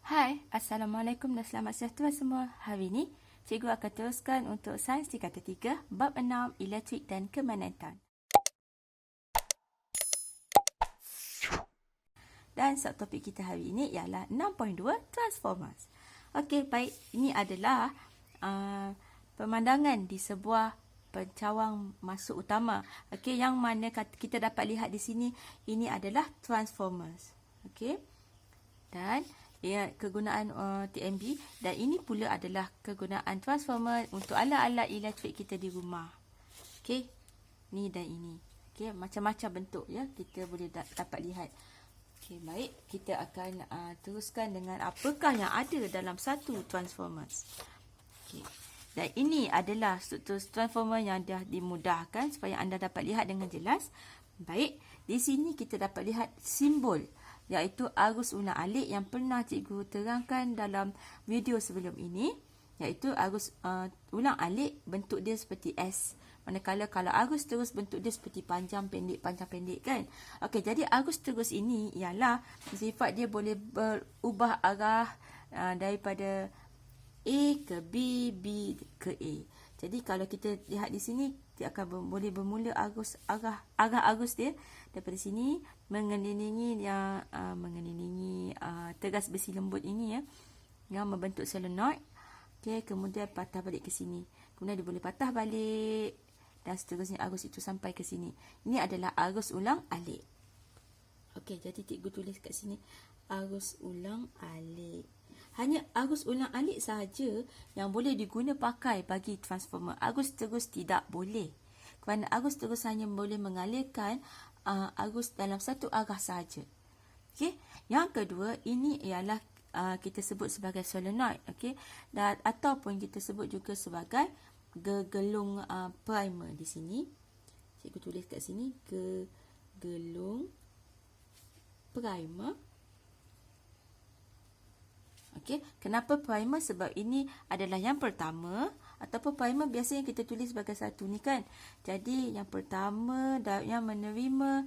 Hai, Assalamualaikum dan selamat sejahtera semua. Hari ini, cikgu akan teruskan untuk sains tingkatan 3, bab 6, elektrik dan kemagnetan. Dan subtopik kita hari ini ialah 6.2 Transformers. Okey, baik. Ini adalah pemandangan di sebuah pencawang masuk utama. Okey, yang mana kita dapat lihat di sini, ini adalah Transformers. Okey. Dan kegunaan TMB, dan ini pula adalah kegunaan transformer untuk alat-alat elektrik kita di rumah. Okey. Ni dan ini. Okey, macam-macam bentuk ya kita boleh dapat lihat. Okey, baik. Kita akan teruskan dengan apakah yang ada dalam satu transformers. Okey. Dan ini adalah struktur transformer yang dah dimudahkan supaya anda dapat lihat dengan jelas. Baik, di sini kita dapat lihat simbol, iaitu arus ulang alik yang pernah cikgu terangkan dalam video sebelum ini, iaitu arus ulang alik bentuk dia seperti S. Manakala kalau arus terus bentuk dia seperti panjang pendek kan. Okey, jadi arus terus ini ialah sifat dia boleh berubah arah daripada A ke B, B ke A. Jadi kalau kita lihat di sini, dia akan boleh bermula arah arus dia daripada sini mengelilingi tegas besi lembut ini ya, yang membentuk solenoid. Okey, kemudian patah balik ke sini. Kemudian dia boleh patah balik dan seterusnya arus itu sampai ke sini. Ini adalah arus ulang alik. Okey, jadi cikgu tulis kat sini arus ulang alik. Hanya arus ulang alik sahaja yang boleh diguna pakai bagi transformer. Arus terus tidak boleh. Kerana arus terus hanya boleh mengalirkan arus dalam satu arah sahaja. Okey. Yang kedua, ini ialah kita sebut sebagai solenoid, okey, dan ataupun kita sebut juga sebagai gegelung primer di sini. Cikgu tulis kat sini gegelung primer. Okey, kenapa primer? Sebab ini adalah yang pertama, ataupun primer biasanya kita tulis sebagai satu ni kan. Jadi yang pertama yang menerima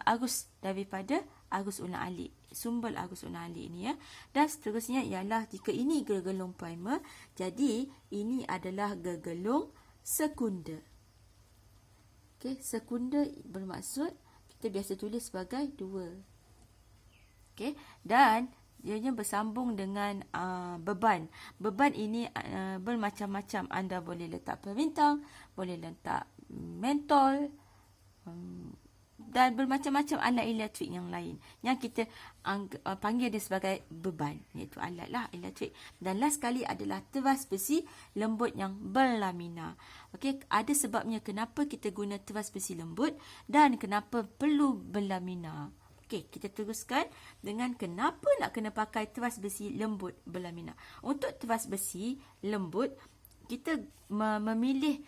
arus daripada arus ulang alik, sumber arus ulang alik ni ya. Dan seterusnya ialah jika ini gegelung primer, jadi ini adalah gegelung sekunder. Okey, sekunder bermaksud kita biasa tulis sebagai 2. Okey, dan ianya bersambung dengan beban. Beban ini bermacam-macam. Anda boleh letak perintang, boleh letak mentol, dan bermacam-macam alat elektrik yang lain yang kita panggil dia sebagai beban, iaitu alat elektrik. Dan last sekali adalah teras besi lembut yang berlamina. Okey, ada sebabnya kenapa kita guna teras besi lembut dan kenapa perlu berlamina. Okey, kita teruskan dengan kenapa nak kena pakai teras besi lembut berlamina. Untuk teras besi lembut, kita memilih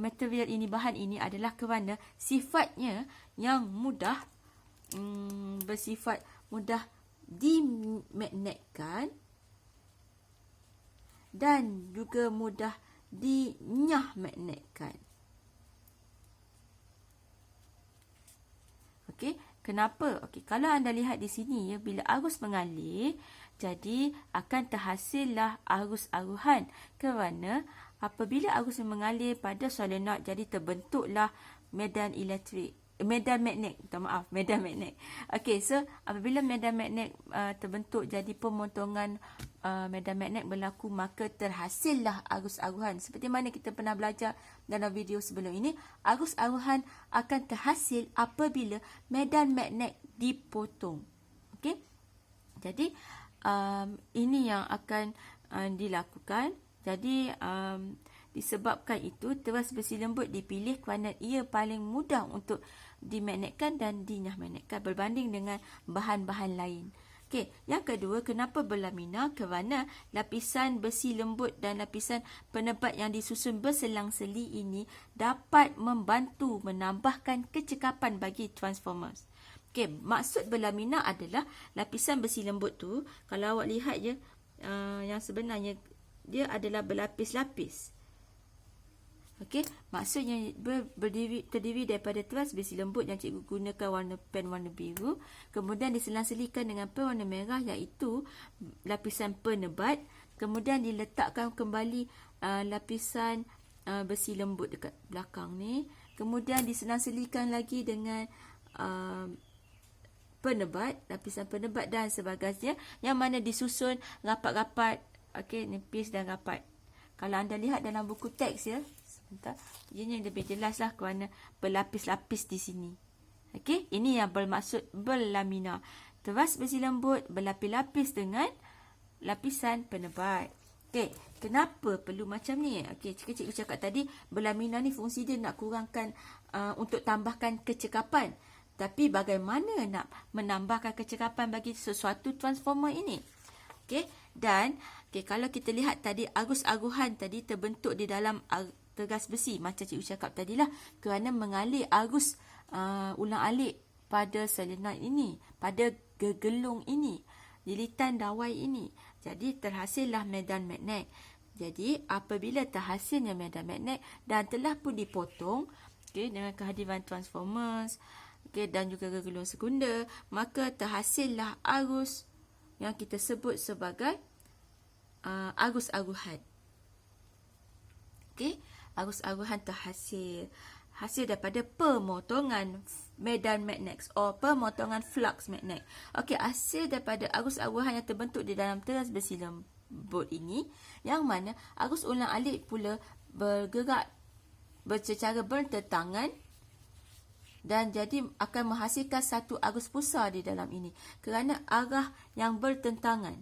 material ini, bahan ini adalah kerana sifatnya yang mudah, bersifat mudah dimagnetkan dan juga mudah dinyah magnetkan. Okey, kenapa? Okey, kalau anda lihat di sini ya, bila arus mengalir, jadi akan terhasillah arus aruhan. Kerana apabila arus mengalir pada solenoid, jadi terbentuklah medan elektrik, medan magnet, medan magnet. Okey, so apabila medan magnet terbentuk, jadi pemotongan medan magnet berlaku, maka terhasillah arus aruhan. Seperti mana kita pernah belajar dalam video sebelum ini, arus aruhan akan terhasil apabila medan magnet dipotong. Okey, jadi ini yang akan dilakukan. Jadi disebabkan itu teras besi lembut dipilih kerana ia paling mudah untuk dimagnetkan dan dinyah magnetkan berbanding dengan bahan-bahan lain. Okey, yang kedua, kenapa berlamina? Kerana lapisan besi lembut dan lapisan penebat yang disusun berselang-seli ini dapat membantu menambahkan kecekapan bagi transformers. Okey, maksud berlamina adalah lapisan besi lembut tu, kalau awak lihat je, yang sebenarnya dia adalah berlapis-lapis. Okey, maksudnya terdiri daripada trans besi lembut yang cikgu gunakan warna pen warna biru, kemudian diselang-selikan dengan pen warna merah iaitu lapisan penebat, kemudian diletakkan kembali lapisan besi lembut dekat belakang ni, kemudian diselang-selikan lagi dengan penebat, lapisan penebat dan sebagainya, yang mana disusun rapat-rapat, okey, nipis dan rapat. Kalau anda lihat dalam buku teks ya, sebentar, ianya lebih jelaslah kerana berlapis-lapis di sini. Okey, ini yang bermaksud berlamina. Teras besi lembut berlapis-lapis dengan lapisan penebat. Okey, kenapa perlu macam ni? Okey, cikgu cakap tadi berlamina ni fungsi dia nak kurangkan untuk tambahkan kecekapan. Tapi bagaimana nak menambahkan kecekapan bagi sesuatu transformer ini? Okey, dan kalau kita lihat tadi arus-aruhan tadi terbentuk di dalam teras besi macam cikgu cakap tadilah, kerana mengalir arus ulang-alik pada solenoid ini, pada gegelung ini, lilitan dawai ini. Jadi terhasillah medan magnet. Jadi apabila terhasilnya medan magnet dan telah pun dipotong dengan kehadiran transformers dan juga gegelung sekunder, maka terhasillah arus yang kita sebut sebagai arus-aruhan. Okey, arus-aruhan terhasil daripada pemotongan medan magnet atau pemotongan flux magnet. Okey, hasil daripada arus-aruhan yang terbentuk di dalam teras besi lembut ini, yang mana arus ulang-alik pula bergerak secara bertentangan dan jadi akan menghasilkan satu arus pusar di dalam ini kerana arah yang bertentangan.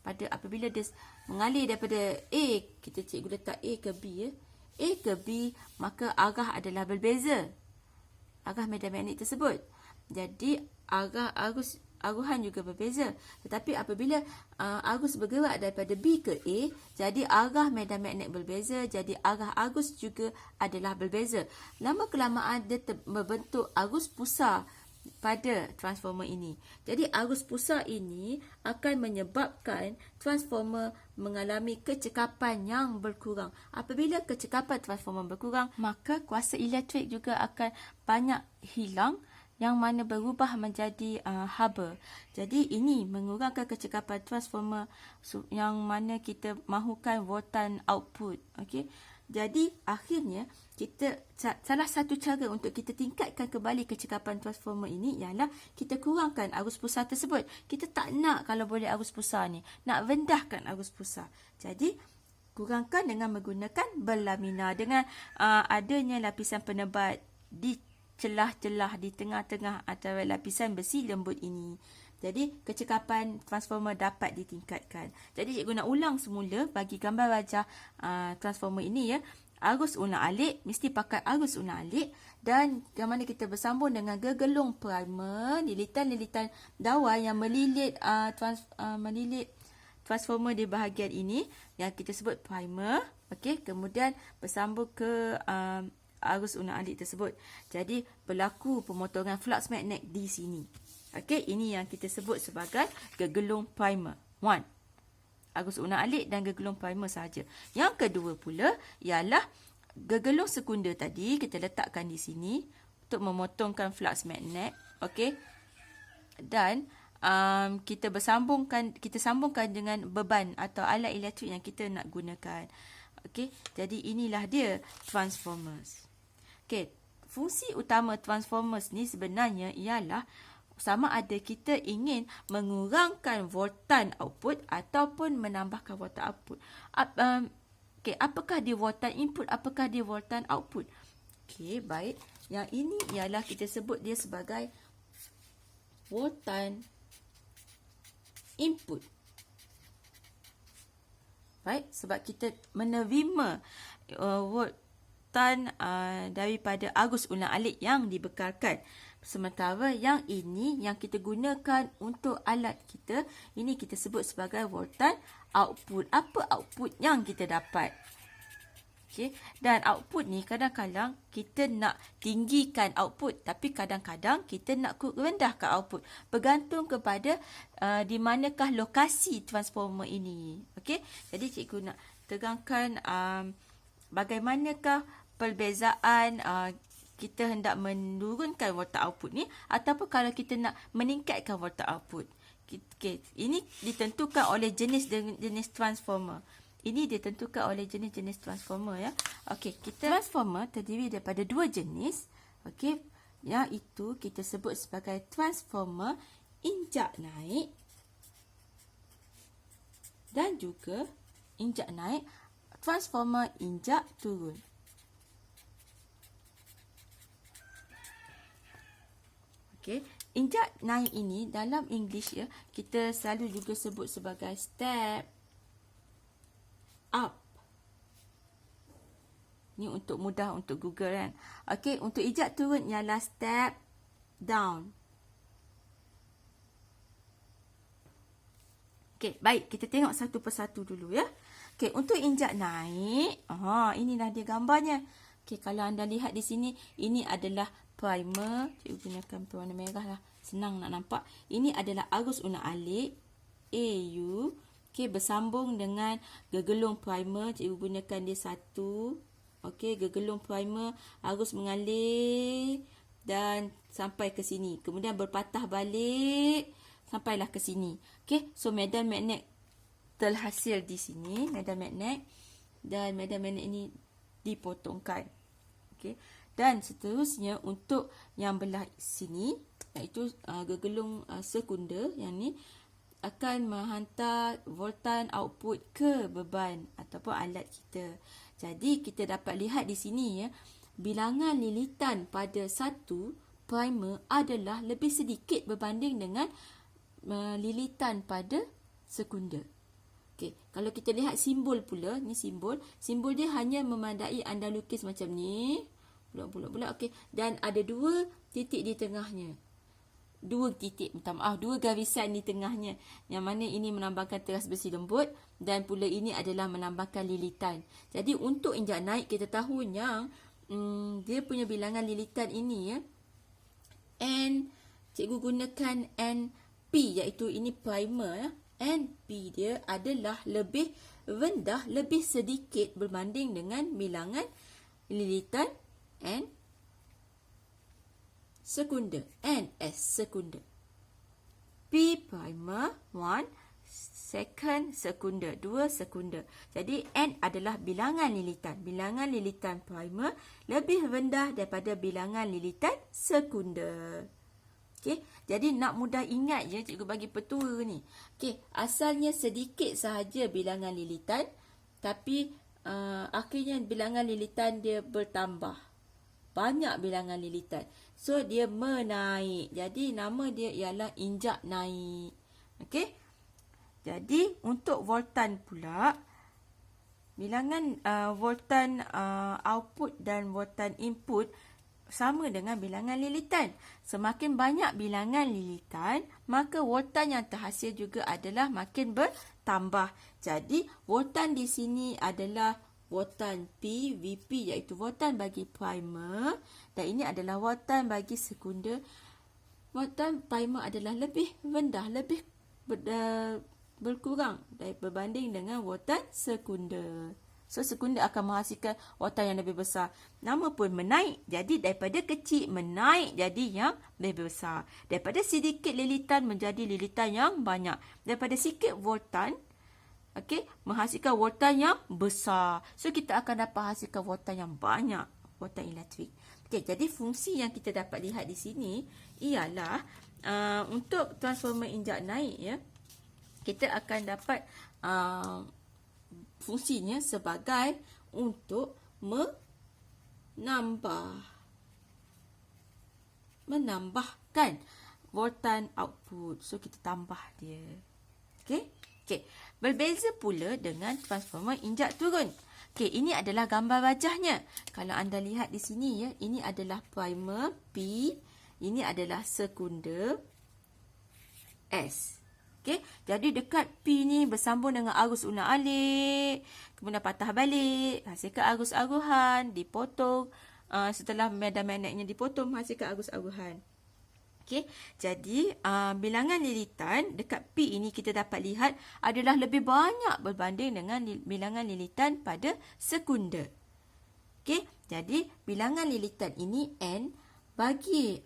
Pada apabila dia mengalir daripada A, kita cikgu letak A ke B ya. A ke B, maka arah adalah berbeza. Arah medan magnet tersebut. Jadi arah arus aruhan juga berbeza. Tetapi apabila arus bergerak daripada B ke A, jadi arah medan magnet berbeza, jadi arah arus juga adalah berbeza. Lama kelamaan dia membentuk arus pusar pada transformer ini. Jadi arus pusar ini akan menyebabkan transformer mengalami kecekapan yang berkurang. Apabila kecekapan transformer berkurang, maka kuasa elektrik juga akan banyak hilang, yang mana berubah menjadi haba. Jadi ini mengurangkan kecekapan transformer yang mana kita mahukan voltan output. Okey. Jadi akhirnya salah satu cara untuk kita tingkatkan kembali kecekapan transformer ini ialah kita kurangkan arus pusar tersebut. Kita tak nak kalau boleh arus pusar ni, nak rendahkan arus pusar. Jadi kurangkan dengan menggunakan berlamina dengan adanya lapisan penebat di celah-celah di tengah-tengah antara lapisan besi lembut ini. Jadi kecekapan transformer dapat ditingkatkan. Jadi cikgu nak ulang semula bagi gambar wajah transformer ini ya. Arus ulang-alik mesti pakai arus ulang-alik, dan yang mana kita bersambung dengan gegelung primer, lilitan-lilitan dawai yang melilit transformer di bahagian ini yang kita sebut primer. Okey, kemudian bersambung ke arus ulang-alik tersebut. Jadi berlaku pemotongan flux magnet di sini. Okey, ini yang kita sebut sebagai gegelung primer. 1. Arus ulang-alik dan gegelung primer sahaja. Yang kedua pula ialah gegelung sekunder tadi kita letakkan di sini untuk memotongkan flux magnet. Okey. Dan kita sambungkan dengan beban atau alat elektrik yang kita nak gunakan. Okey, jadi inilah dia transformers. Okey, fungsi utama transformers ni sebenarnya ialah sama ada kita ingin mengurangkan voltan output ataupun menambahkan voltan output. Okey, apakah dia voltan input, apakah dia voltan output? Okey, baik. Yang ini ialah kita sebut dia sebagai voltan input. Baik, sebab kita menerima voltan daripada arus ulang-alik yang dibekalkan. Sementara yang ini yang kita gunakan untuk alat kita, ini kita sebut sebagai voltan output. Apa output yang kita dapat? Okay. Dan output ni kadang-kadang kita nak tinggikan output, tapi kadang-kadang kita nak rendahkan output. Bergantung kepada di manakah lokasi transformer ini. Okay. Jadi cikgu nak terangkan bagaimanakah perbezaan kita hendak menurunkan voltage output ni ataupun kalau kita nak meningkatkan voltage output. Okay. Ini ditentukan oleh jenis transformer. Ini ditentukan oleh jenis transformer ya. Okey, transformer terdiri daripada dua jenis. Okey, iaitu kita sebut sebagai transformer injak naik dan juga injak naik, transformer injak turun. Okey, injak naik ini dalam English ya, kita selalu juga sebut sebagai step up. Ni untuk mudah untuk Google kan. Okey, untuk injak turun ialah step down. Okey, baik, kita tengok satu persatu dulu ya. Okey, untuk injak naik, inilah dia gambarnya. Okey, kalau anda lihat di sini, ini adalah primer. Cikgu gunakan warna merah lah. Senang nak nampak. Ini adalah arus unak-alik AU. Okey, bersambung dengan gegelung primer. Cikgu gunakan dia satu. Okey, gegelung primer, arus mengalir dan sampai ke sini. Kemudian berpatah balik sampailah ke sini. Okey, so medan magnet terhasil di sini, medan magnet, dan medan magnet ini dipotongkan. Okey. Dan seterusnya untuk yang belah sini, iaitu gegelung sekunder, yang ni akan menghantar voltan output ke beban ataupun alat kita. Jadi kita dapat lihat di sini ya, bilangan lilitan pada satu primer adalah lebih sedikit berbanding dengan lilitan pada sekunder. Okey, kalau kita lihat simbol pula, ni simbol dia hanya memandai anda lukis macam ni. Bulat-bulat. Okey. Dan ada dua titik di tengahnya. Dua garisan di tengahnya. Yang mana ini menambahkan teras besi lembut. Dan pula ini adalah menambahkan lilitan. Jadi untuk injak naik, kita tahu yang dia punya bilangan lilitan ini ya. N, cikgu gunakan NP, iaitu ini primer ya. NP dia adalah lebih rendah, lebih sedikit berbanding dengan bilangan lilitan N sekunder, NS sekunder. P primer 1, second sekunder 2 sekunder. Jadi N adalah bilangan lilitan. Bilangan lilitan primer lebih rendah daripada bilangan lilitan sekunder. Okey, jadi nak mudah ingat je, cikgu bagi petua ni. Okey, asalnya sedikit sahaja bilangan lilitan, tapi akhirnya bilangan lilitan dia bertambah. Banyak bilangan lilitan. So, dia menaik. Jadi, nama dia ialah injak naik. Okey. Jadi, untuk voltan pula, bilangan voltan output dan voltan input sama dengan bilangan lilitan. Semakin banyak bilangan lilitan, maka voltan yang terhasil juga adalah makin bertambah. Jadi, voltan di sini adalah voltan P, VP, iaitu voltan bagi primer, dan ini adalah voltan bagi sekunder. Voltan primer adalah lebih rendah, lebih berkurang berbanding dengan voltan sekunder. So, sekunder akan menghasilkan voltan yang lebih besar. Nama pun menaik, jadi daripada kecil menaik jadi yang lebih besar. Daripada sedikit lilitan menjadi lilitan yang banyak. Daripada sikit voltan, okey, menghasilkan voltan yang besar. So, kita akan dapat hasilkan voltan yang banyak, voltan elektrik. Okey, jadi fungsi yang kita dapat lihat di sini ialah untuk transformer injak naik ya, kita akan dapat fungsinya sebagai untuk menambahkan voltan output. So, kita tambah dia. Okey. Okey, berbeza pula dengan transformer injak turun. Okey, ini adalah gambar wajahnya. Kalau anda lihat di sini ya, ini adalah primer P, ini adalah sekunder S. Okey, jadi dekat P ni bersambung dengan arus unak-alik, kemudian patah balik, hasilkan arus-aruhan, dipotong. Setelah medan magnetnya dipotong, hasilkan arus-aruhan. Okey, jadi bilangan lilitan dekat P ini kita dapat lihat adalah lebih banyak berbanding dengan bilangan lilitan pada sekunder. Okey, Jadi bilangan lilitan ini N bagi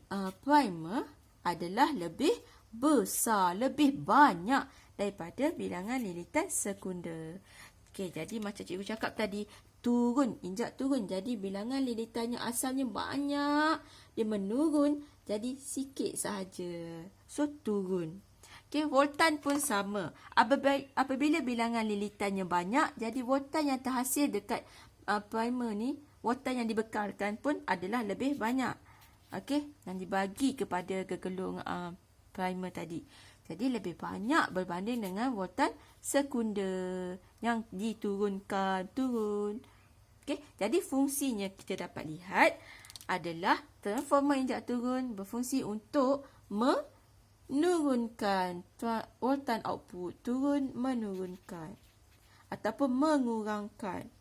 primer adalah lebih besar, lebih banyak daripada bilangan lilitan sekunder. Okey, jadi macam cikgu cakap tadi, turun, injak turun. Jadi bilangan lilitannya asalnya banyak, dia menurun jadi sikit sahaja. So turun. Okey, voltan pun sama. Apabila bilangan lilitannya banyak, jadi voltan yang terhasil dekat primer ni, voltan yang dibekalkan pun adalah lebih banyak. Okey, yang dibagi kepada gegelung primer tadi. Jadi lebih banyak berbanding dengan voltan sekunder yang diturunkan, turun. Okey, jadi fungsinya kita dapat lihat adalah transformer injak turun berfungsi untuk menurunkan voltan output, turun menurunkan ataupun mengurangkan.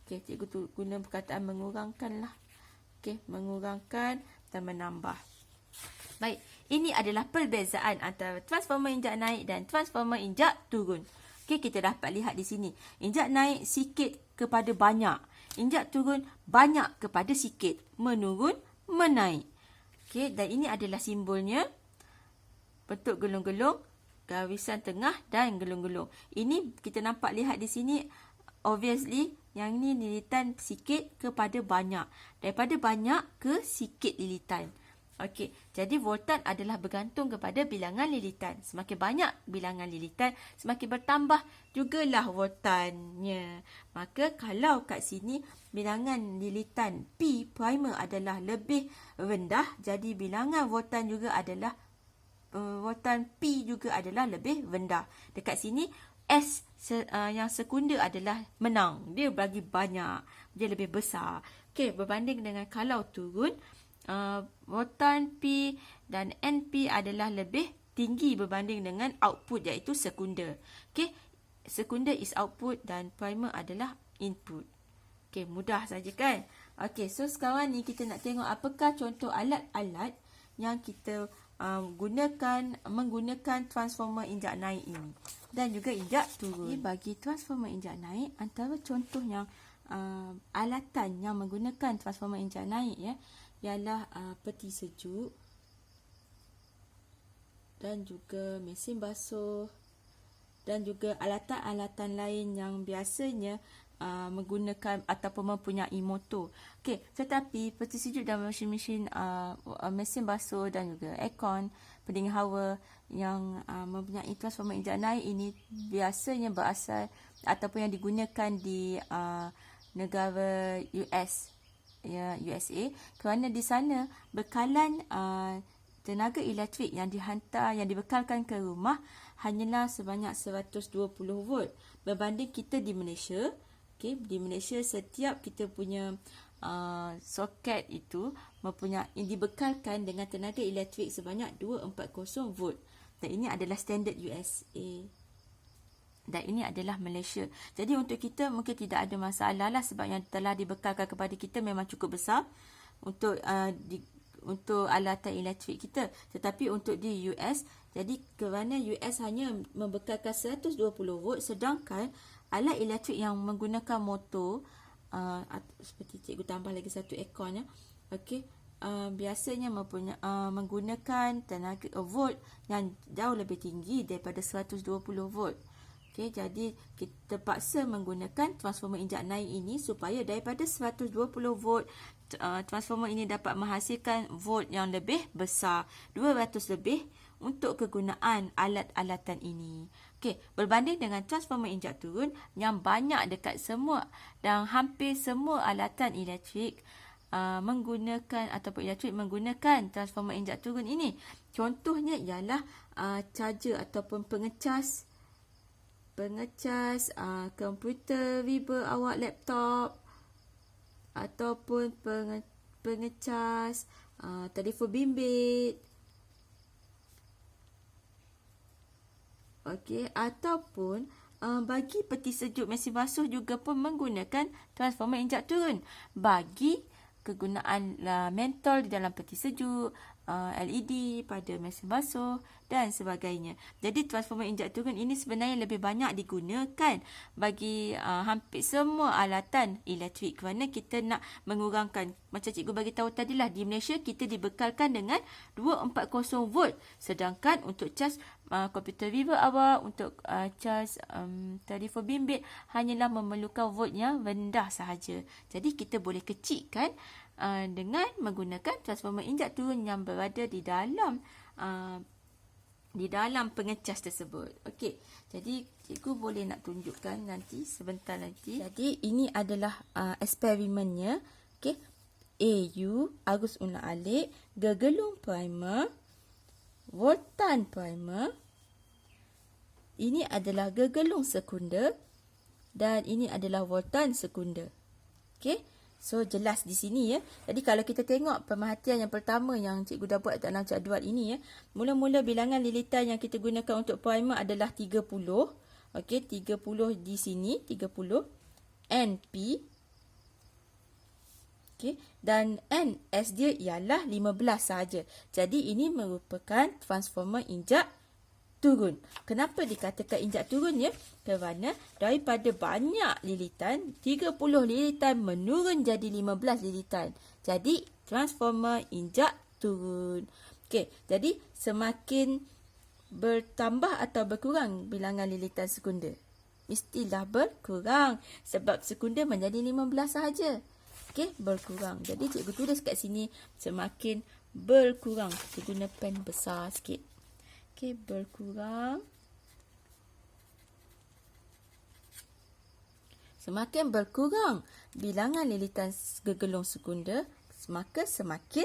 Okey, cikgu guna perkataan mengurangkan lah. Okey, mengurangkan dan menambah. Baik, ini adalah perbezaan antara transformer injak naik dan transformer injak turun. Okey, kita dapat lihat di sini. Injak naik sikit kepada banyak. Injak turun banyak kepada sikit. Menurun, menaik. Okey, dan ini adalah simbolnya. Bentuk gelung-gelung, garisan tengah dan gelung-gelung. Ini kita nampak lihat di sini, obviously yang ni lilitan sikit kepada banyak. Daripada banyak ke sikit lilitan. Okey, jadi voltan adalah bergantung kepada bilangan lilitan. Semakin banyak bilangan lilitan, semakin bertambah jugalah voltannya. Maka kalau kat sini bilangan lilitan P primer adalah lebih rendah, jadi bilangan voltan juga adalah voltan P juga adalah lebih rendah. Dekat sini S yang sekunder adalah menang. Dia bagi banyak. Dia lebih besar. Okey, berbanding dengan kalau turun, voltan P dan NP adalah lebih tinggi berbanding dengan output iaitu sekunder. Okey, sekunder is output dan primer adalah input. Okey, mudah saja kan? Okey, so sekarang ni kita nak tengok apakah contoh alat-alat yang kita menggunakan transformer injak naik ini dan juga injak turun. Bagi transformer injak naik, antara contoh yang alatan yang menggunakan transformer injak naik ialah peti sejuk dan juga mesin basuh dan juga alatan-alatan lain yang biasanya menggunakan ataupun mempunyai motor. Okey, tetapi peti sejuk dan mesin basuh dan juga aircon, pendingin hawa yang mempunyai transformer injak naik ini biasanya berasal ataupun yang digunakan di negara USA, kerana di sana bekalan tenaga elektrik yang dibekalkan ke rumah hanyalah sebanyak 120 volt berbanding kita di Malaysia. Okay, di Malaysia setiap kita punya soket itu dibekalkan dengan tenaga elektrik sebanyak 240 volt. Dan ini adalah standard USA. Dan ini adalah Malaysia. Jadi untuk kita mungkin tidak ada masalah lah sebab yang telah dibekalkan kepada kita memang cukup besar untuk alatan elektrik kita. Tetapi untuk di US, jadi kerana US hanya membekalkan 120 volt sedangkan alat elektrik yang menggunakan motor seperti cikgu tambah lagi satu aircon okey, biasanya menggunakan tenaga volt yang jauh lebih tinggi daripada 120 volt. Okey, jadi kita terpaksa menggunakan transformer injak naik ini supaya daripada 120 volt transformer ini dapat menghasilkan volt yang lebih besar, 200 lebih untuk kegunaan alat-alatan ini. Okey, berbanding dengan transformer injak turun yang banyak dekat semua dan hampir semua alatan elektrik menggunakan ataupun elektrik menggunakan transformer injak turun ini. Contohnya ialah charger ataupun pengecas komputer riba awak, laptop ataupun pengecas telefon bimbit. Okey, ataupun bagi peti sejuk mesin basuh juga pun menggunakan transformer injak turun bagi kegunaan mentol di dalam peti sejuk, LED, pada mesin basuh dan sebagainya. Jadi transformer injak turun ini sebenarnya lebih banyak digunakan bagi hampir semua alatan elektrik, kerana kita nak mengurangkan, macam cikgu bagi tahu tadilah, di Malaysia kita dibekalkan dengan 240 volt, sedangkan untuk cas komputer viewer awak, untuk cas telefon bimbit hanyalah memerlukan volt yang rendah sahaja. Jadi kita boleh kecilkan dengan menggunakan transformer injak turun yang berada di dalam pengecas tersebut. Okey, jadi cikgu boleh nak tunjukkan nanti, sebentar nanti. Jadi ini adalah eksperimennya. Okey, AU, arus ulang alik, gegelung primer, voltan primer. Ini adalah gegelung sekunder dan ini adalah voltan sekunder. Okey. So, jelas di sini ya. Jadi, kalau kita tengok pemerhatian yang pertama yang cikgu dah buat dalam jadual ini ya. Mula-mula bilangan lilitan yang kita gunakan untuk primer adalah 30. Okey, 30 di sini, 30. NP. Okey, dan NS dia ialah 15 sahaja. Jadi, ini merupakan transformer injak turun. Kenapa dikatakan injak turun ya? Kerana daripada banyak lilitan, 30 lilitan menurun jadi 15 lilitan. Jadi transformer injak turun. Okey, jadi semakin bertambah atau berkurang bilangan lilitan sekunder? Mestilah berkurang sebab sekunder menjadi 15 sahaja. Okey, berkurang. Jadi cikgu tulis kat sini semakin berkurang. Kita guna pen besar sikit. Okey, berkurang. Semakin berkurang bilangan lilitan gegelung sekunder, maka semakin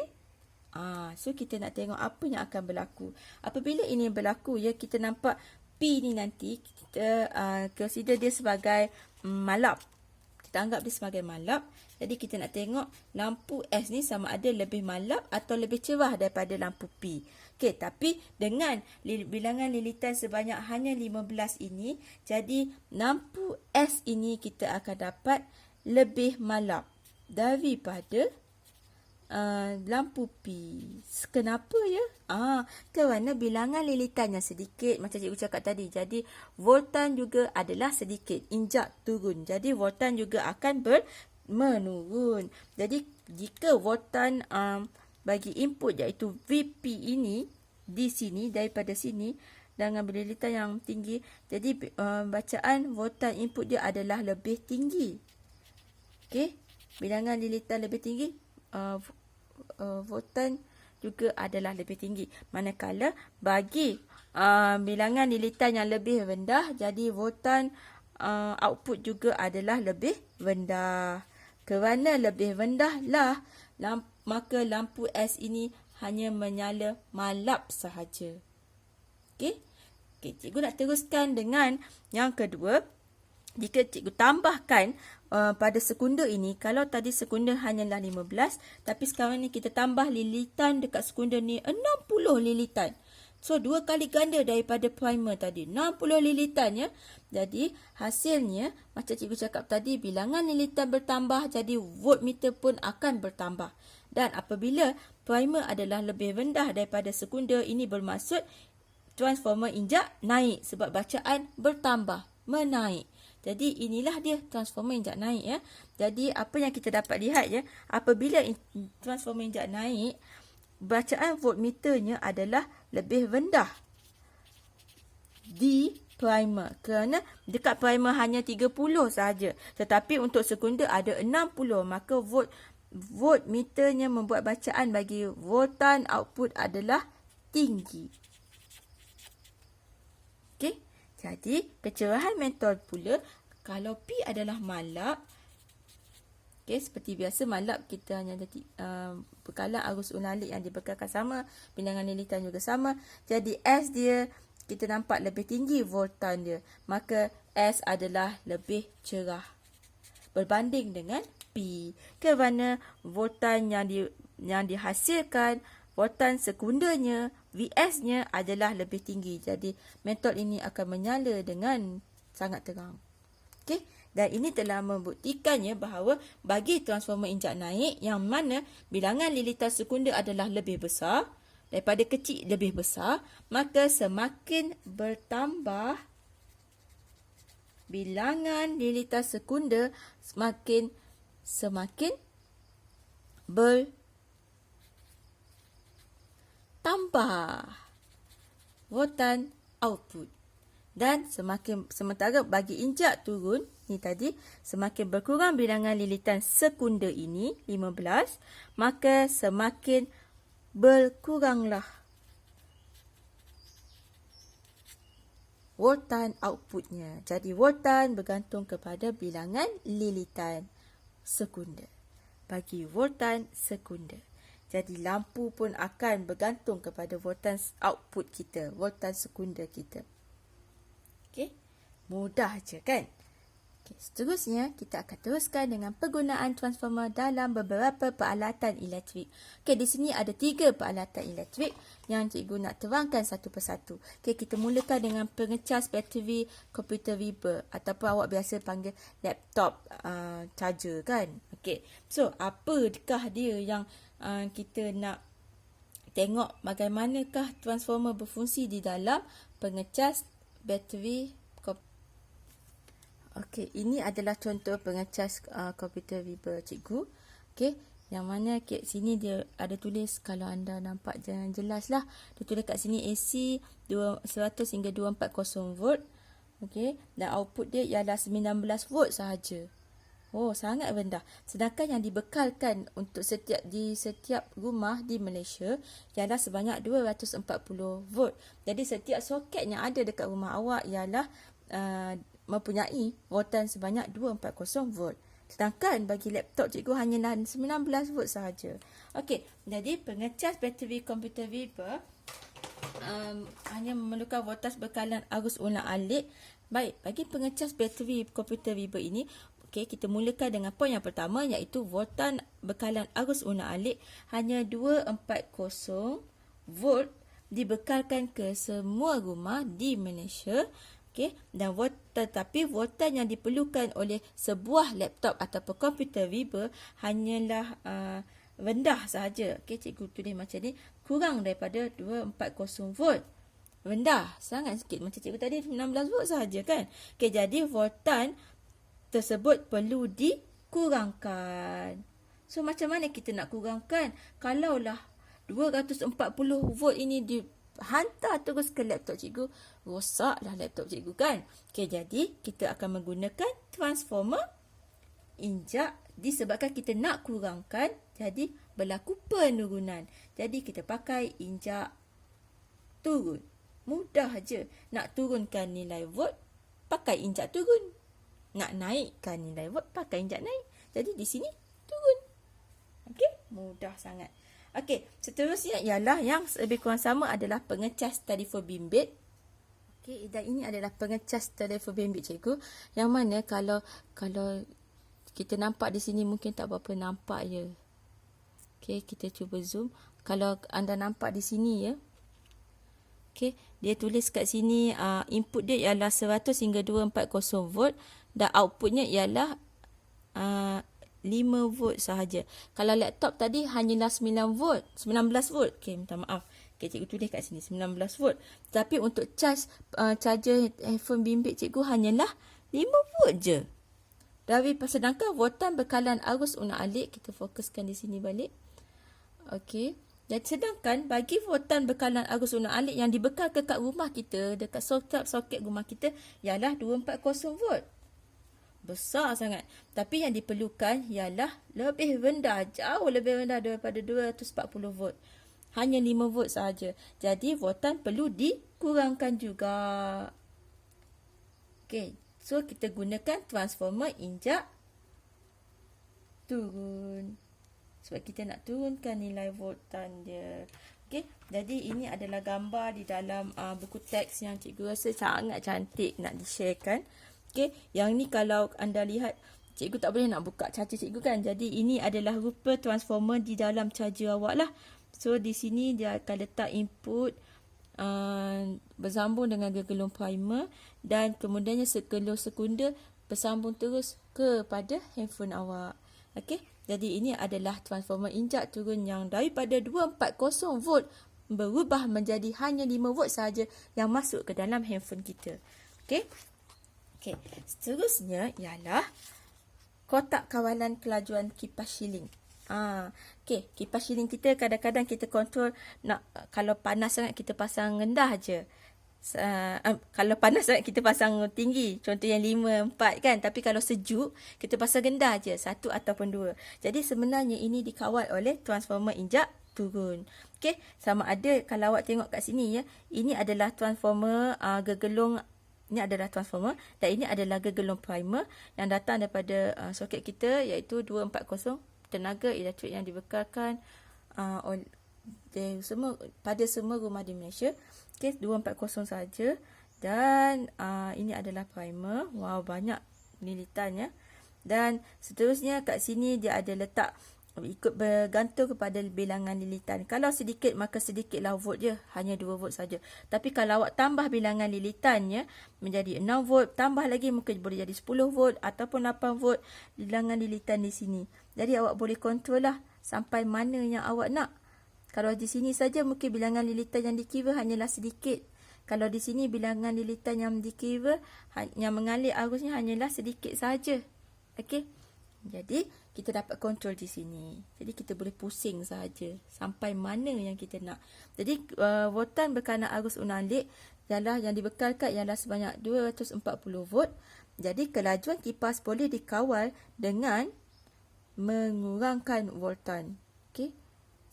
so kita nak tengok apa yang akan berlaku. Apabila ini berlaku ya, kita nampak P ni nanti kita consider dia sebagai malap. Kita anggap dia sebagai malap. Jadi kita nak tengok lampu S ni sama ada lebih malap atau lebih cerah daripada lampu P. Okey, tapi dengan bilangan lilitan sebanyak hanya 15 ini, jadi lampu S ini kita akan dapat lebih malap daripada lampu P. Kenapa ya? Kerana bilangan lilitannya sedikit, macam cikgu cakap tadi. Jadi voltan juga adalah sedikit, injak turun. Jadi voltan juga akan menurun. Jadi jika voltan bagi input iaitu VP ini di sini, daripada sini dengan lilitan yang tinggi, jadi bacaan voltan input dia adalah lebih tinggi. Okey, bilangan lilitan lebih tinggi, voltan juga adalah lebih tinggi. Manakala bagi bilangan lilitan yang lebih rendah, jadi voltan output juga adalah lebih rendah. Kerana lebih rendah lah, maka lampu S ini hanya menyala malap sahaja. Okey, cikgu nak teruskan dengan yang kedua. Jika cikgu tambahkan pada sekunder ini, kalau tadi sekunder hanyalah 15, tapi sekarang ni kita tambah lilitan dekat sekunder ni 60 lilitan. So, 2 kali ganda daripada primer tadi. 60 lilitan ya. Jadi, hasilnya, macam cikgu cakap tadi, bilangan lilitan bertambah, jadi voltmeter pun akan bertambah. Dan apabila primer adalah lebih rendah daripada sekunder, ini bermaksud transformer injak naik sebab bacaan bertambah, menaik. Jadi, inilah dia transformer injak naik ya. Jadi, apa yang kita dapat lihat ya, apabila transformer injak naik, bacaan voltmeternya adalah lebih rendah di primer. Kerana dekat primer hanya 30 sahaja. Tetapi untuk sekunder ada 60. Maka voltmeternya membuat bacaan bagi voltan output adalah tinggi. Okey. Jadi kecerahan mentol pula kalau P adalah malap. Okay, seperti biasa malap kita hanya ada bekalan arus ulang alik yang dibekalkan sama, bilangan lilitan juga sama. Jadi S dia kita nampak lebih tinggi voltan dia. Maka S adalah lebih cerah berbanding dengan P. Kerana voltan yang dihasilkan, voltan sekundernya, VS-nya adalah lebih tinggi. Jadi metod ini akan menyala dengan sangat terang. Okey. Dan ini telah membuktikannya bahawa bagi transformer injak naik yang mana bilangan lilitan sekunder adalah lebih besar, daripada kecil lebih besar, maka semakin bertambah bilangan lilitan sekunder, semakin bertambah voltan output. Dan sementara bagi injak turun ni tadi, semakin berkurang bilangan lilitan sekunder ini 15, maka semakin berkuranglah voltan outputnya. Jadi voltan bergantung kepada bilangan lilitan sekunder. Bagi voltan sekunder. Jadi lampu pun akan bergantung kepada voltan output kita, voltan sekunder kita. Okey, mudah je kan? Okey, seterusnya kita akan teruskan dengan penggunaan transformer dalam beberapa peralatan elektrik. Okey, di sini ada 3 peralatan elektrik yang cikgu nak terangkan satu persatu. Okey, kita mulakan dengan pengecas bateri komputer Weber ataupun awak biasa panggil laptop charger kan. Okey, so apakah dia yang kita nak tengok bagaimanakah transformer berfungsi di dalam pengecas bateri. Okey, ini adalah contoh pengecas komputer Weber cikgu. Okey, yang mana kat sini dia ada tulis, kalau anda nampak jangan jelas lah. Dia tulis kat sini AC 100 hingga 240 volt. Okey, dan output dia ialah 19 volt sahaja. Oh, sangat rendah. Sedangkan yang dibekalkan untuk setiap rumah di Malaysia ialah sebanyak 240 volt. Jadi setiap soket yang ada dekat rumah awak ialah mempunyai voltan sebanyak 240 volt. Sedangkan bagi laptop cikgu hanyalah 19 volt sahaja. Okey, jadi pengecas bateri komputer Weber hanya memerlukan voltas bekalan arus ulang-alik. Baik, bagi pengecas bateri komputer Weber ini, okey, kita mulakan dengan poin yang pertama, iaitu voltan bekalan arus ulang-alik hanya 240 volt dibekalkan ke semua rumah di Malaysia. Okey, dan tetapi voltan yang diperlukan oleh sebuah laptop ataupun komputer Weber hanyalah rendah sahaja. Okey, cikgu tulis macam ni, kurang daripada 240 volt. Rendah, sangat sikit. Macam cikgu tadi 19 volt sahaja kan. Okey, jadi voltan tersebut perlu dikurangkan. So, macam mana kita nak kurangkan? Kalaulah 240 volt ini dihantar terus ke laptop cikgu, rosaklah laptop cikgu kan? Okey, jadi kita akan menggunakan transformer injak disebabkan kita nak kurangkan, jadi berlaku penurunan. Jadi kita pakai injak turun. Mudah je. Nak turunkan nilai volt, pakai injak turun. Nak naikkan nilai volt, pakai injak naik. Jadi di sini turun. Okey, mudah sangat. Okey, seterusnya ialah yang lebih kurang sama adalah pengecas telefon bimbit. Okey, dan ini adalah pengecas telefon bimbit cikgu. Yang mana kalau kita nampak di sini mungkin tak berapa nampak je. Okey, kita cuba zoom. Kalau anda nampak di sini ya. Okey, dia tulis kat sini input dia ialah 100 hingga 240 volt. Dan outputnya ialah 5 volt sahaja. Kalau laptop tadi hanyalah 19 volt. Okey, minta maaf. Okey, cikgu tulis kat sini 19 volt. Tapi untuk charger handphone bimbit cikgu hanyalah 5 volt je. Sedangkan voltan bekalan arus ulang-alik, kita fokuskan di sini balik. Okey. Dan sedangkan bagi voltan bekalan arus ulang-alik yang dibekalkan kat rumah kita, dekat soket rumah kita, ialah 240 volt. Besar sangat. Tapi yang diperlukan ialah lebih rendah, jauh lebih rendah daripada 240 volt. Hanya 5 volt sahaja. Jadi voltan perlu dikurangkan juga. Okey, so kita gunakan transformer injak turun. Sebab kita nak turunkan nilai voltan dia. Okey, jadi ini adalah gambar di dalam buku teks yang cikgu rasa sangat cantik nak di-sharekan. Okey, yang ni kalau anda lihat, cikgu tak boleh nak buka charger cikgu kan. Jadi ini adalah rupa transformer di dalam charger awak lah. So di sini dia akan letak input bersambung dengan gegelung primer, dan kemudiannya gegelung sekunder bersambung terus kepada handphone awak. Okey, jadi ini adalah transformer injak turun yang daripada 240 volt berubah menjadi hanya 5 volt saja yang masuk ke dalam handphone kita. Okey. Okey, seterusnya ialah kotak kawalan kelajuan kipas shielding. Okey, kipas shielding kita kadang-kadang kita kontrol nak kalau panas sangat kita pasang rendah aje. Kalau panas sangat kita pasang tinggi, contoh yang 5, 4 kan. Tapi kalau sejuk kita pasang rendah aje, 1 ataupun 2. Jadi sebenarnya ini dikawal oleh transformer injak turun. Okey, sama ada kalau awak tengok kat sini ya, ini adalah transformer gegelung. Ini adalah transformer dan ini adalah gegelung primer yang datang daripada soket kita, iaitu 240 tenaga elektrik yang dibekalkan pada semua rumah di Malaysia. Okey, 240 saja. Dan ini adalah primer. Wow, banyak lilitannya. Dan seterusnya kat sini dia ada letak ikut bergantung kepada bilangan lilitan. Kalau sedikit maka sedikitlah volt je, hanya 2 volt saja. Tapi kalau awak tambah bilangan lilitannya menjadi 6 volt, tambah lagi mungkin boleh jadi 10 volt ataupun 8 volt bilangan lilitan di sini. Jadi awak boleh kontrol lah sampai mana yang awak nak. Kalau di sini saja mungkin bilangan lilitan yang dikira hanyalah sedikit. Kalau di sini bilangan lilitan yang dikira yang mengalir arusnya hanyalah sedikit saja. Okey. Jadi kita dapat kontrol di sini. Jadi kita boleh pusing saja sampai mana yang kita nak. Jadi voltan berkenaan arus unalik ialah yang dibekalkan ialah sebanyak 240 volt. Jadi kelajuan kipas boleh dikawal dengan mengurangkan voltan. Okey.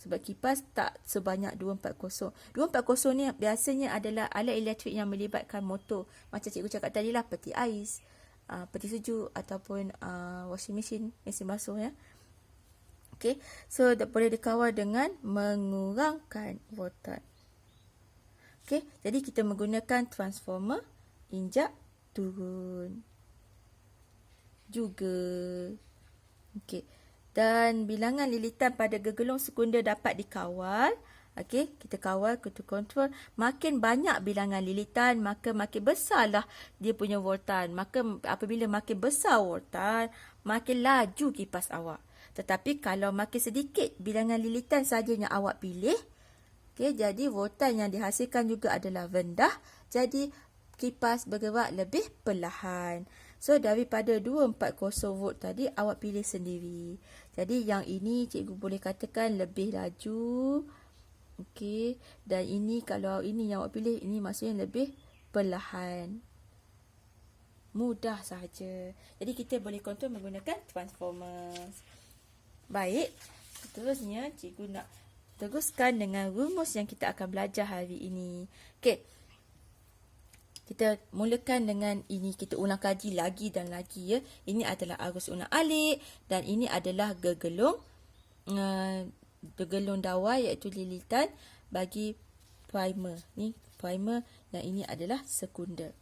Sebab kipas tak sebanyak 240. 240 ni biasanya adalah alat elektrik yang melibatkan motor. Macam cikgu cakap tadi lah, peti ais, peti sejuk ataupun washing machine, mesin basuh ya. Okey, so boleh dikawal dengan mengurangkan voltan. Okey, jadi kita menggunakan transformer injak turun juga. Okey, dan bilangan lilitan pada gegelung sekunder dapat dikawal. Okey, kita kawal, kita kontrol. Makin banyak bilangan lilitan, maka makin besarlah dia punya voltan. Maka apabila makin besar voltan, makin laju kipas awak. Tetapi kalau makin sedikit bilangan lilitan saja yang awak pilih, okey, jadi voltan yang dihasilkan juga adalah rendah. Jadi kipas bergerak lebih perlahan. So daripada 240 volt tadi awak pilih sendiri. Jadi yang ini cikgu boleh katakan lebih laju. Okey, dan ini kalau ini yang awak pilih, ini maksudnya lebih perlahan. Mudah saja. Jadi kita boleh kontrol menggunakan transformer. Baik, seterusnya cikgu nak teruskan dengan rumus yang kita akan belajar hari ini. Okey. Kita mulakan dengan ini, kita ulang kaji lagi dan lagi ya. Ini adalah arus unak-alik dan ini adalah gegelung dawai iaitu lilitan bagi primer. Ni primer dan ini adalah sekunder.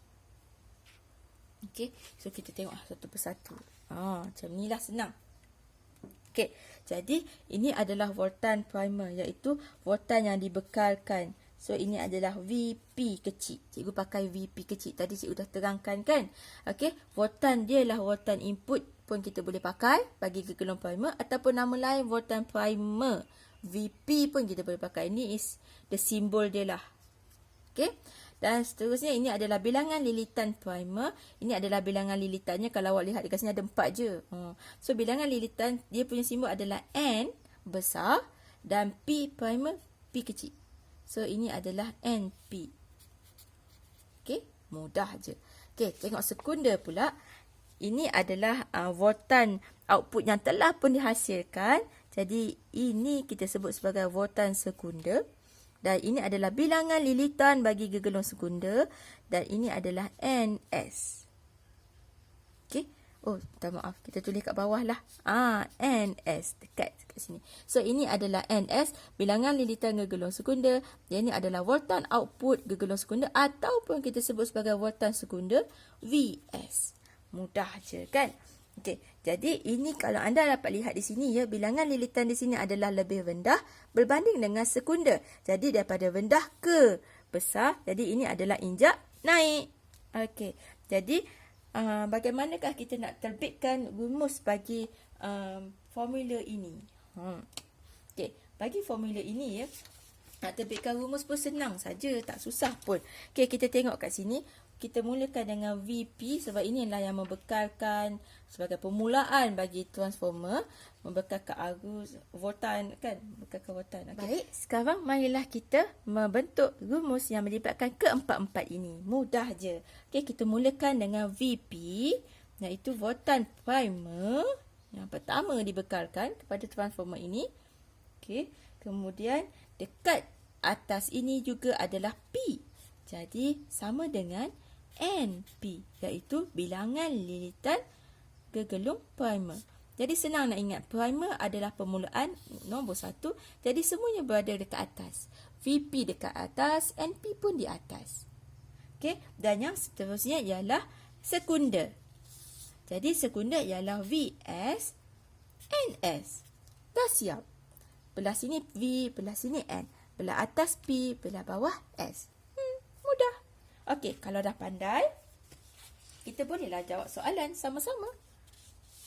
Okey, so kita tengok satu persatu. Macam inilah senang. Okey, jadi ini adalah voltan primer iaitu voltan yang dibekalkan. So ini adalah VP kecil. Cikgu pakai VP kecil. Tadi cikgu dah terangkan kan. Okey, voltan dia lah voltan input pun kita boleh pakai bagi gegelung primer ataupun nama lain voltan primer. VP pun kita boleh pakai. Ini is the symbol dia lah. Okey. Dan seterusnya ini adalah bilangan lilitan primer. Ini adalah bilangan lilitannya. Kalau awak lihat dekat sini ada 4 je. So bilangan lilitan dia punya simbol adalah N besar dan P primer P kecil. So ini adalah NP. Okey, mudah je. Okey, tengok sekunder pula. Ini adalah voltan output yang telah pun dihasilkan. Jadi ini kita sebut sebagai voltan sekunder. Dan ini adalah bilangan lilitan bagi gegelung sekunder. Dan ini adalah NS. Okey. Oh, minta maaf. Kita tulis kat bawah lah. NS. Dekat sini. So, ini adalah NS. Bilangan lilitan gegelung sekunder. Dan ini adalah voltan output gegelung sekunder. Ataupun kita sebut sebagai voltan sekunder VS. Mudah je kan? Okey. Jadi, ini kalau anda dapat lihat di sini ya. Bilangan lilitan di sini adalah lebih rendah berbanding dengan sekunder. Jadi, daripada rendah ke besar. Jadi, ini adalah injak naik. Okey. Jadi, bagaimanakah kita nak terbitkan rumus bagi formula ini? Okey, bagi formula ini ya, Nak terbitkan rumus pun senang saja, tak susah pun. Okey, kita tengok kat sini. Kita mulakan dengan VP sebab inilah yang membekalkan sebagai permulaan bagi transformer, membekalkan arus voltan kan, membekalkan voltan. Okay. Baik, sekarang marilah kita membentuk rumus yang melibatkan keempat-empat ini. Mudah je. Okey, kita mulakan dengan VP iaitu voltan primer yang pertama dibekalkan kepada transformer ini. Okey, kemudian dekat atas ini juga adalah P. Jadi sama dengan NP iaitu bilangan lilitan gegelung primer. Jadi senang nak ingat, primer adalah permulaan nombor 1. Jadi semuanya berada dekat atas. VP dekat atas, NP pun di atas. Okey, dan yang seterusnya ialah sekunder. Jadi sekunder ialah VS, NS. Dah siap. Belah sini V, belah sini N. Belah atas P, belah bawah S. Mudah. Okey, kalau dah pandai, kita bolehlah jawab soalan sama-sama.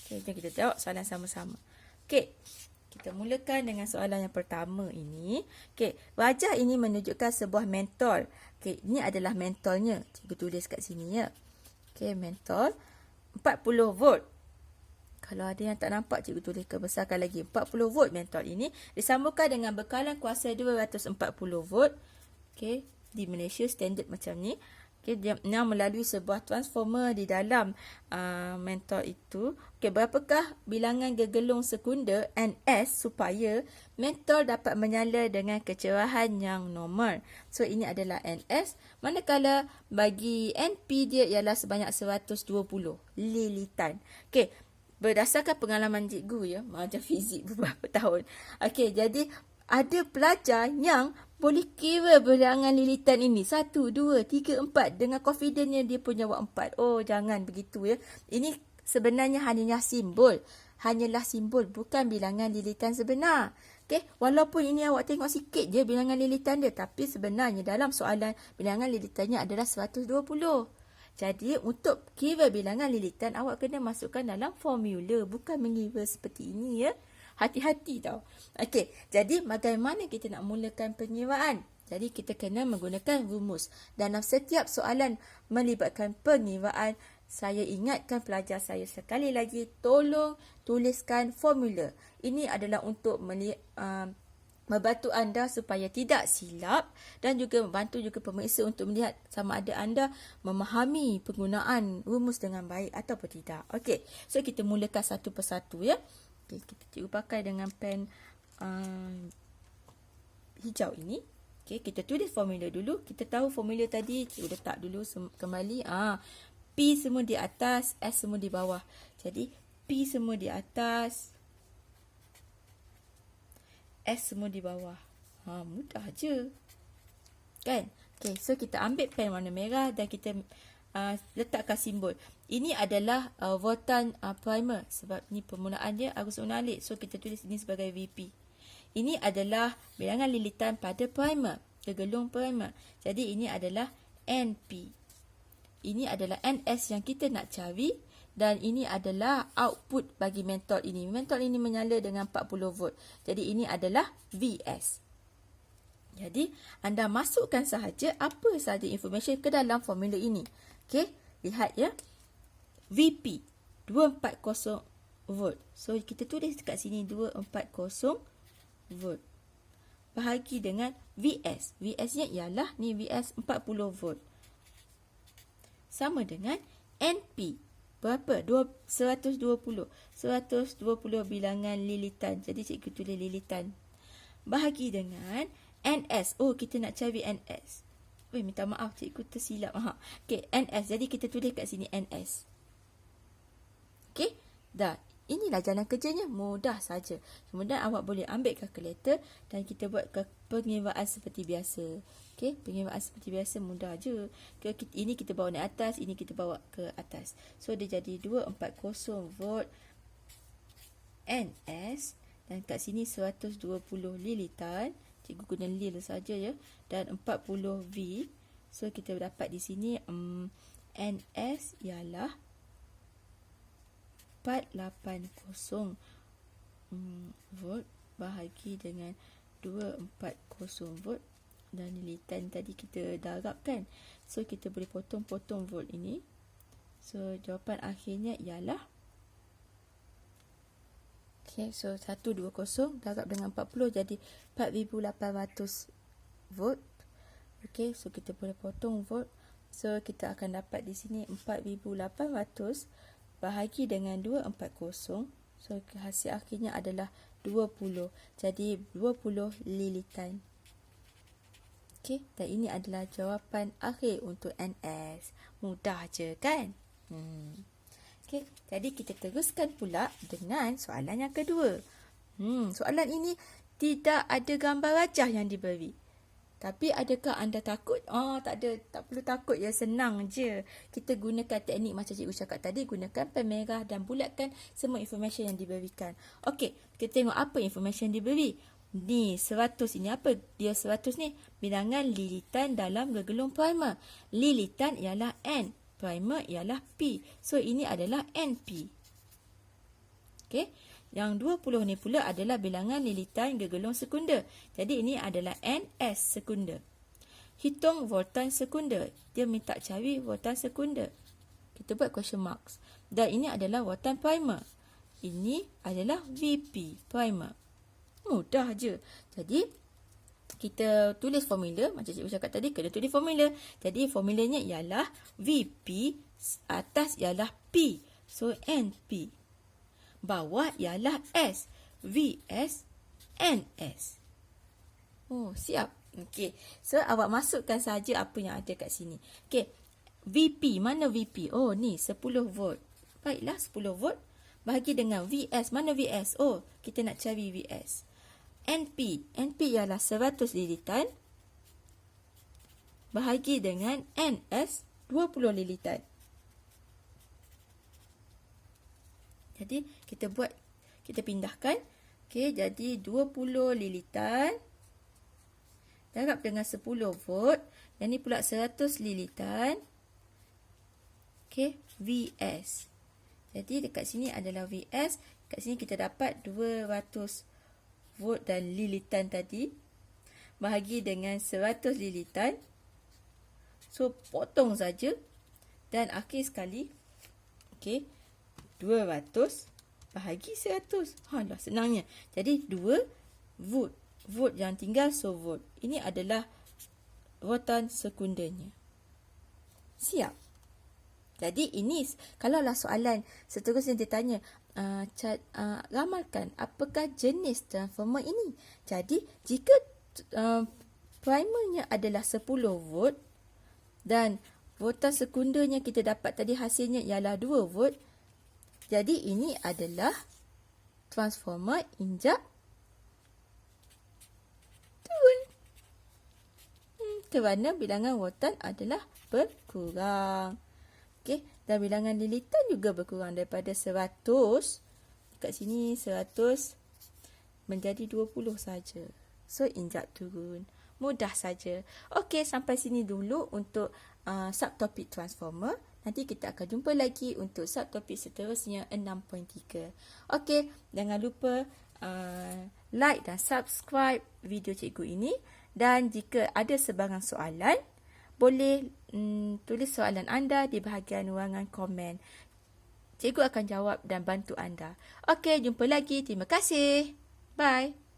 Okey, jom kita jawab soalan sama-sama. Okey, kita mulakan dengan soalan yang pertama ini. Okey, wajah ini menunjukkan sebuah mentol. Okey, ini adalah mentolnya. Cikgu tulis kat sini ya. Okey, mentol 40 volt. Kalau ada yang tak nampak, cikgu tulis besarkan lagi. 40 volt mentol ini disambungkan dengan bekalan kuasa 240 volt. Okey, di Malaysia standard macam ni. Okey, dia melalui sebuah transformer di dalam mentol itu. Okey, berapakah bilangan gegelung sekunder NS supaya mentol dapat menyala dengan kecerahan yang normal. So ini adalah NS, manakala bagi NP dia ialah sebanyak 120 lilitan. Okey, berdasarkan pengalaman cikgu ya, mengajar fizik beberapa tahun. Okey, jadi ada pelajar yang boleh kira bilangan lilitan ini. 1, 2, 3, 4. Dengan confidentnya dia pun jawab 4. Oh, jangan begitu ya. Ini sebenarnya hanyalah simbol. Hanyalah simbol, bukan bilangan lilitan sebenar. Okey, walaupun ini awak tengok sikit je bilangan lilitan dia. Tapi sebenarnya dalam soalan bilangan lilitannya adalah 120. Jadi, untuk kira bilangan lilitan, awak kena masukkan dalam formula. Bukan mengira seperti ini ya. Hati-hati tau. Okey, jadi bagaimana kita nak mulakan pengiraan? Jadi, kita kena menggunakan rumus. Dalam setiap soalan melibatkan pengiraan, saya ingatkan pelajar saya sekali lagi, tolong tuliskan formula. Ini adalah untuk membantu anda supaya tidak silap dan juga membantu juga pemeriksa untuk melihat sama ada anda memahami penggunaan rumus dengan baik ataupun tidak. Okey, so kita mulakan satu persatu ya. Okay, kita cikgu pakai dengan pen hijau ini. Okay, kita tulis formula dulu. Kita tahu formula tadi, cikgu letak dulu kembali. P semua di atas, S semua di bawah. Jadi, P semua di atas, S semua di bawah. Mudah je. Kan? Okay, so kita ambil pen warna merah dan kita letakkan simbol. Ini adalah voltan primer sebab ni permulaan dia arus mengalir. So kita tulis ini sebagai VP. Ini adalah bilangan lilitan pada primer, gegelung primer. Jadi ini adalah NP. Ini adalah NS yang kita nak cari dan ini adalah output bagi mentol ini. Mentol ini menyala dengan 40 volt. Jadi ini adalah VS. Jadi anda masukkan sahaja apa sahaja information ke dalam formula ini. Okey, lihat ya. VP 240 volt. So kita tulis dekat sini 240 volt. Bahagi dengan VS. VS-nya ialah ni VS 40 volt. Sama dengan NP. Berapa? 120. 120 bilangan lilitan. Jadi cikgu tulis lilitan. Bahagi dengan NS. Oh, kita nak cari NS. Minta maaf cikgu tersilap. Okey, NS. Jadi kita tulis kat sini NS. Okey, dah. Inilah jalan kerjanya, mudah saja. Kemudian awak boleh ambil kalkulator dan kita buat pengiraan seperti biasa. Okey, pengiraan seperti biasa mudah je. Ini kita bawa naik atas, ini kita bawa ke atas. So dia jadi 240 volt NS dan kat sini 120 lilitan. Cikgu guna lil saja ya. Dan 40 V. So kita dapat di sini NS ialah 480 volt bahagi dengan 240 volt. Dan lilitan tadi kita darab kan. So, kita boleh potong-potong volt ini. So, jawapan akhirnya ialah so 120 darab dengan 40 jadi 4800 volt. So kita boleh potong volt. So kita akan dapat di sini 4800 bahagi dengan 240. So hasil akhirnya adalah 20. Jadi 20 lilitan. Dan ini adalah jawapan akhir untuk NS. Mudah je kan? Jadi kita teruskan pula dengan soalan yang kedua. Soalan ini tidak ada gambar wajah yang diberi. Tapi adakah anda takut? Tak ada. Tak perlu takut ya, senang je. Kita gunakan teknik macam cikgu cakap tadi. Gunakan pen merah dan bulatkan semua information yang diberikan. Okey, kita tengok apa information yang diberi. Ni 100 ini apa? Dia 100 ni bilangan lilitan dalam gegelung primer. Lilitan ialah N. Primer ialah P. So, ini adalah NP. Yang 20 ni pula adalah bilangan lilitan gegelung sekunder. Jadi, ini adalah NS sekunder. Hitung voltan sekunder. Dia minta cari voltan sekunder. Kita buat question marks. Dan ini adalah voltan primer. Ini adalah VP primer. Mudah je. Jadi, kita tulis formula. Macam cikgu cakap tadi, kena tulis formula. Jadi, formulanya ialah VP, atas ialah P. So, NP. Bawah ialah S. VS, NS. Siap. So, awak masukkan saja apa yang ada kat sini. VP. Mana VP? Ni 10 volt. Baiklah, 10 volt. Bahagi dengan VS. Mana VS? Kita nak cari VS. NP. NP ialah 100 lilitan. Bahagi dengan NS 20 lilitan. Jadi, kita pindahkan. Jadi 20 lilitan. Darab dengan 10 volt. Yang ni pula 100 lilitan. VS. Jadi, dekat sini adalah VS. Dekat sini kita dapat 200 volt dan lilitan tadi. Bahagi dengan 100 lilitan. So, potong saja. Dan akhir sekali. 200 bahagi 100. Senangnya. Jadi, 2 volt. Volt yang tinggal, so volt. Ini adalah voltan sekundernya. Siap. Jadi, ini kalaulah soalan seterusnya dia tanya, ramalkan apakah jenis transformer ini. Jadi, jika primernya adalah 10 volt dan voltan sekundernya kita dapat tadi hasilnya ialah 2 volt. Jadi, ini adalah transformer injak turun. Kerana bilangan voltan adalah berkurang. Dan bilangan lilitan juga berkurang daripada 100. Dekat sini 100 menjadi 20 saja. So, injak turun. Mudah saja. Sampai sini dulu untuk subtopik transformer. Nanti kita akan jumpa lagi untuk subtopik seterusnya 6.3. Jangan lupa like dan subscribe video cikgu ini. Dan jika ada sebarang soalan, boleh tulis soalan anda di bahagian ruangan komen. Cikgu akan jawab dan bantu anda. Jumpa lagi. Terima kasih. Bye.